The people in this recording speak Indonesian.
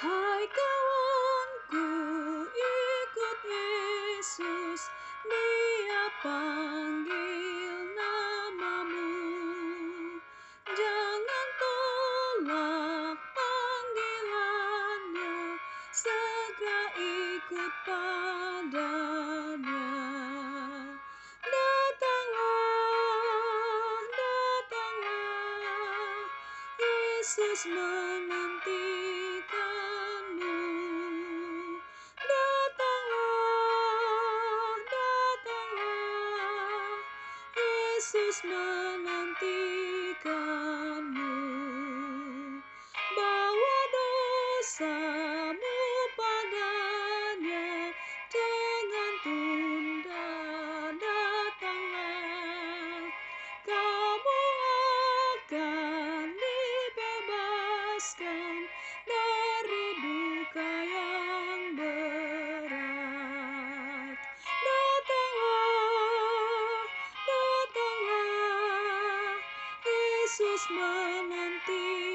Hai kawanku, ikut Yesus, Dia panggil namamu. Jangan tolak panggilan-Nya, segera ikut pada-Nya. Datanglah, datanglah, Yesus menantikanmu. Datanglah, datanglah, Yesus menantikanmu. Bawa dosamu pada-Nya, jangan tunda, datanglah. Kamu akan dibebaskan dari duka yang berat. Datanglah, datanglah, Yesus menanti.